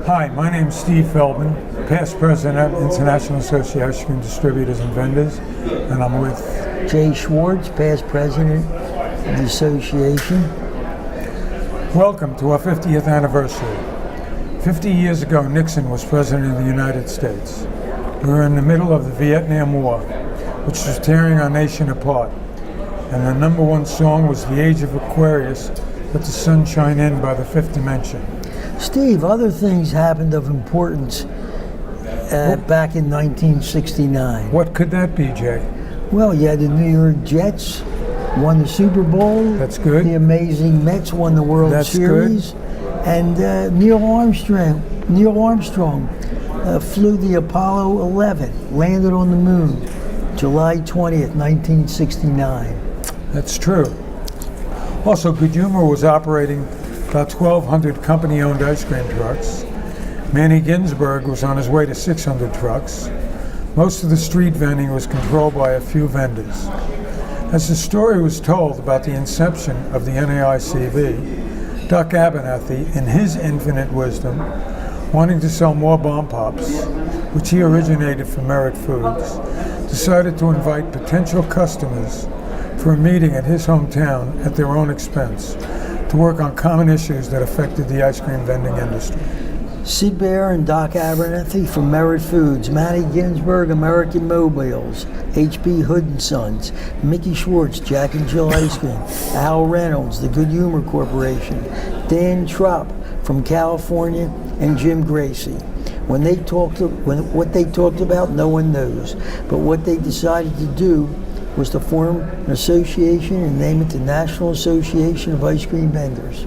Hi, my name is Steve Feldman, past president of International Association of Distributors and Vendors, and I'm with Jay Schwartz, past president of the association. Welcome to our 50th anniversary. 50 years ago, Nixon was president of the United States. We were in the middle of the Vietnam War, which was tearing our nation apart. And the number one song was The Age of Aquarius, Let the Sun Shine In by the Fifth Dimension. Steve, other things happened of importance back in 1969. What could that be, Jay? Well, you had the New York Jets won the Super Bowl. That's good. The amazing Mets won the World Series. Good. And Neil Armstrong flew the Apollo 11, landed on the moon, July 20th, 1969. That's true. Also, Good Humor was operating about 1,200 company-owned ice cream trucks. Manny Ginsberg was on his way to 600 trucks. Most of the street vending was controlled by a few vendors. As the story was told about the inception of the NAICV, Doc Abernathy, in his infinite wisdom, wanting to sell more bomb pops, which he originated from Merit Foods, decided to invite potential customers for a meeting at his hometown at their own expense to work on common issues that affected the ice cream vending industry. Sid Bear and Doc Abernathy from Merit Foods, Manny Ginsberg, American Mobiles, H.B. Hood and Sons, Mickey Schwartz, Jack and Jill Ice Cream, Al Reynolds, the Good Humor Corporation, Dan Trupp from California, and Jim Gracie. What they talked about, no one knows. But what they decided to do was to form an association and name it the National Association of Ice Cream Vendors.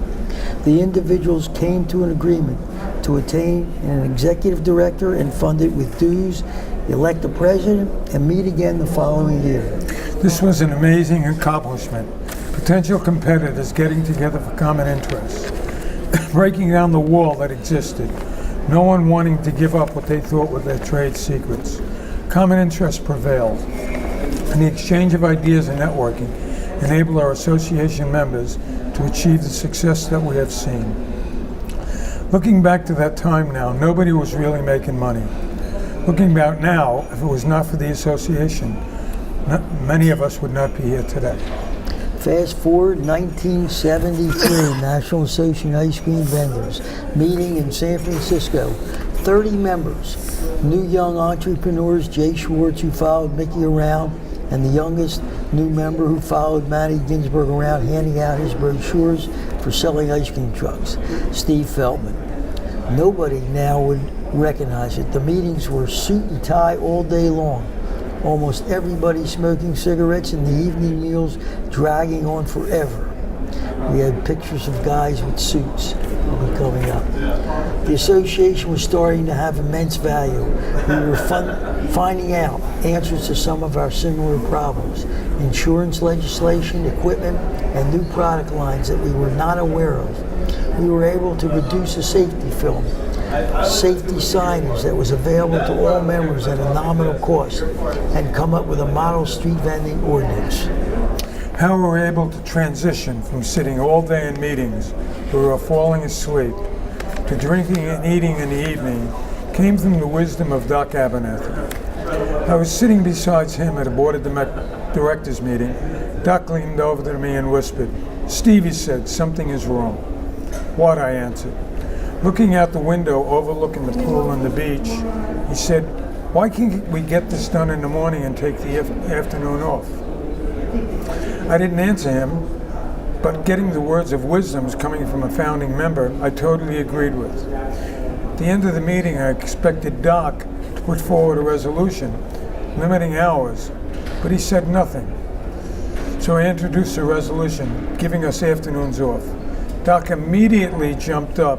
The individuals came to an agreement to attain an executive director and fund it with dues, elect a president, and meet again the following year. This was an amazing accomplishment. Potential competitors getting together for common interests, breaking down the wall that existed, no one wanting to give up what they thought were their trade secrets. Common interests prevailed, and the exchange of ideas and networking enabled our association members to achieve the success that we have seen. Looking back to that time now, nobody was really making money. Looking back now, if it was not for the association, many of us would not be here today. Fast forward 1973, National Association of Ice Cream Vendors, meeting in San Francisco. 30 members, new young entrepreneurs, Jay Schwartz, who followed Mickey around, and the youngest new member who followed Manny Ginsberg around, handing out his brochures for selling ice cream trucks, Steve Feldman. Nobody now would recognize it. The meetings were suit and tie all day long. Almost everybody smoking cigarettes, and the evening meals dragging on forever. We had pictures of guys with suits coming up. The association was starting to have immense value. We were finding out answers to some of our similar problems: insurance legislation, equipment, and new product lines that we were not aware of. We were able to reduce a safety film, safety signage that was available to all members at a nominal cost, and come up with a model street vending ordinance. How we were able to transition from sitting all day in meetings where we were falling asleep to drinking and eating in the evening came from the wisdom of Doc Abernathy. I was sitting beside him at a board of directors meeting. Doc leaned over to me and whispered, "Steve," he said, "something is wrong." "What?" I answered. Looking out the window overlooking the pool and the beach, he said, "Why can't we get this done in the morning and take the afternoon off?" I didn't answer him, but getting the words of wisdom coming from a founding member, I totally agreed with. At the end of the meeting, I expected Doc to put forward a resolution limiting hours, but he said nothing. So I introduced a resolution giving us afternoons off. Doc immediately jumped up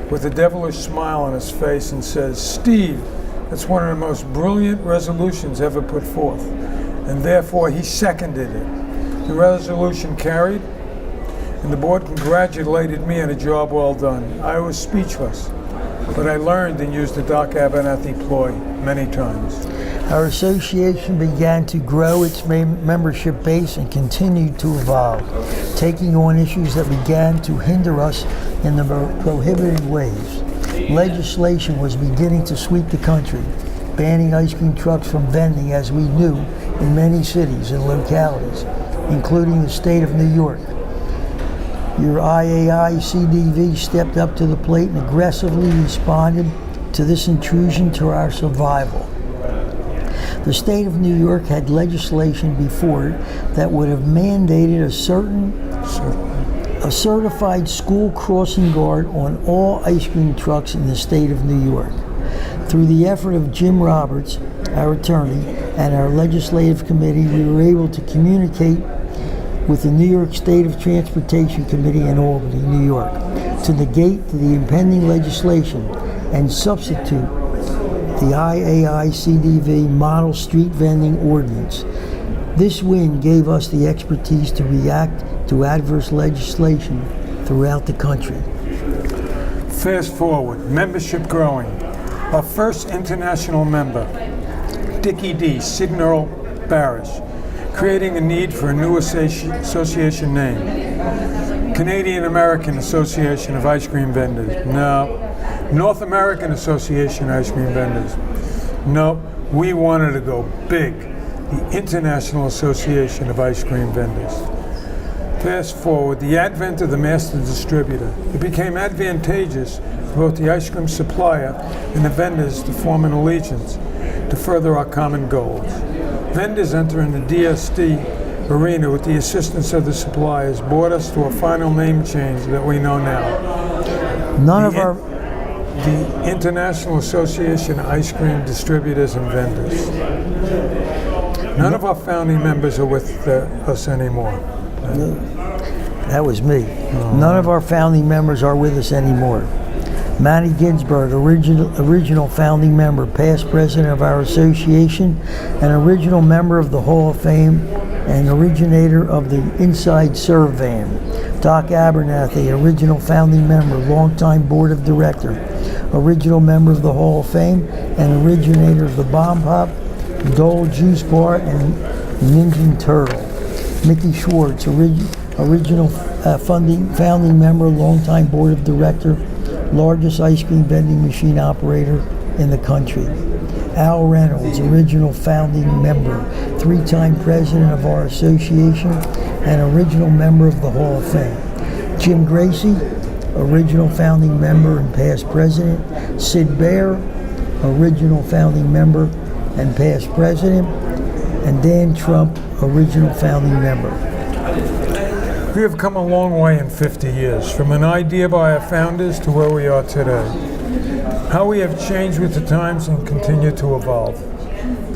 with a devilish smile on his face and says, "Steve, that's one of the most brilliant resolutions ever put forth." And therefore he seconded it. The resolution carried, and the board congratulated me on a job well done. I was speechless, but I learned and used the Doc Abernathy ploy many times. Our association began to grow its membership base and continued to evolve, taking on issues that began to hinder us in the prohibited ways. legislation was beginning to sweep the country, banning ice cream trucks from vending as we knew in many cities and localities, including the state of New York. Your IAI-CDV stepped up to the plate and aggressively responded to this intrusion to our survival. The state of New York had legislation before it that would have mandated a certified school crossing guard on all ice cream trucks in the state of New York. Through the effort of Jim Roberts, our attorney, and our legislative committee, we were able to communicate with the New York State of Transportation Committee in Albany, New York, to negate the impending legislation and substitute the IAI-CDV Model Street Vending Ordinance. This win gave us the expertise to react to adverse legislation throughout the country. Fast forward, membership growing. Our first international member, Dickie D. Signal Barish, creating a need for a new association name. Canadian American Association of Ice Cream Vendors. No. North American Association of Ice Cream Vendors. No. We wanted to go big. The International Association of Ice Cream Vendors. Fast forward, the advent of the master distributor. It became advantageous for both the ice cream supplier and the vendors to form an allegiance to further our common goals. Vendors entering the DSD arena with the assistance of the suppliers brought us to a final name change that we know now. The International Association of Ice Cream Distributors and Vendors. None of our founding members are with us anymore. That was me. None of our founding members are with us anymore. Manny Ginsberg, original founding member, past president of our association, and original member of the Hall of Fame, and originator of the Inside Serve van. Doc Abernathy, original founding member, longtime board of director, original member of the Hall of Fame, and originator of the Bomb Pop, Dole Juice Bar, and Ninja Turtle. Mickey Schwartz, original founding member, longtime board of director, largest ice cream vending machine operator in the country. Al Reynolds, original founding member, 3-time president of our association, and original member of the Hall of Fame. Jim Gracie, original founding member and past president. Sid Bear, original founding member and past president. And Dan Trump, original founding member. We have come a long way in 50 years, from an idea by our founders to where we are today. How we have changed with the times and continue to evolve.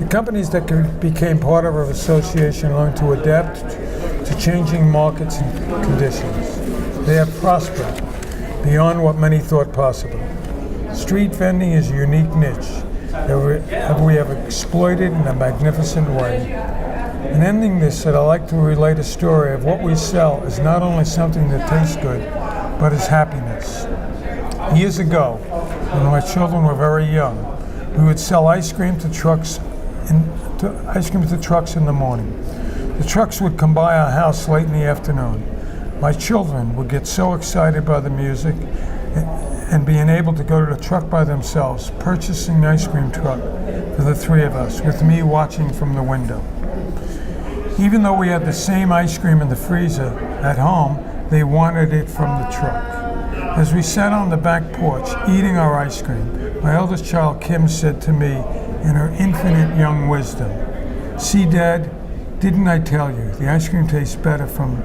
The companies that became part of our association learned to adapt to changing markets and conditions. They have prospered beyond what many thought possible. Street vending is a unique niche that we have exploited in a magnificent way. In ending this, I'd like to relate a story of what we sell is not only something that tastes good, but is happiness. Years ago, when my children were very young, we would sell ice cream to trucks in the morning. The trucks would come by our house late in the afternoon. My children would get so excited by the music and being able to go to the truck by themselves, purchasing an ice cream truck for the three of us, with me watching from the window. Even though we had the same ice cream in the freezer at home, they wanted it from the truck. As we sat on the back porch eating our ice cream, my eldest child Kim said to me in her infinite young wisdom, "See, Dad, didn't I tell you, the ice cream tastes better from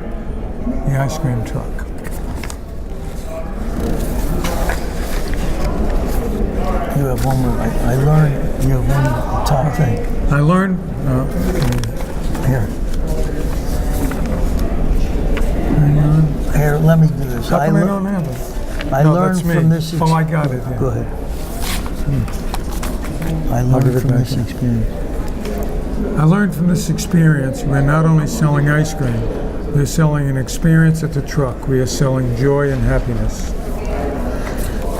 the ice cream truck." You have one more. I learned you have one top thing. I learned, Here. Hang on. Here, let me do this. how come I don't have it? I No, learned that's me. from this Oh, I got it. Yeah. Go ahead. I learned give it from back this to you. experience. I learned from this experience we're not only selling ice cream, we're selling an experience at the truck. We are selling joy and happiness.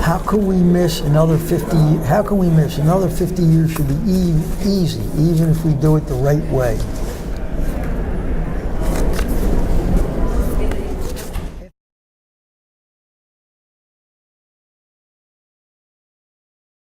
How can we miss another 50? How can we miss another 50 years? Should be easy, even if we do it the right way.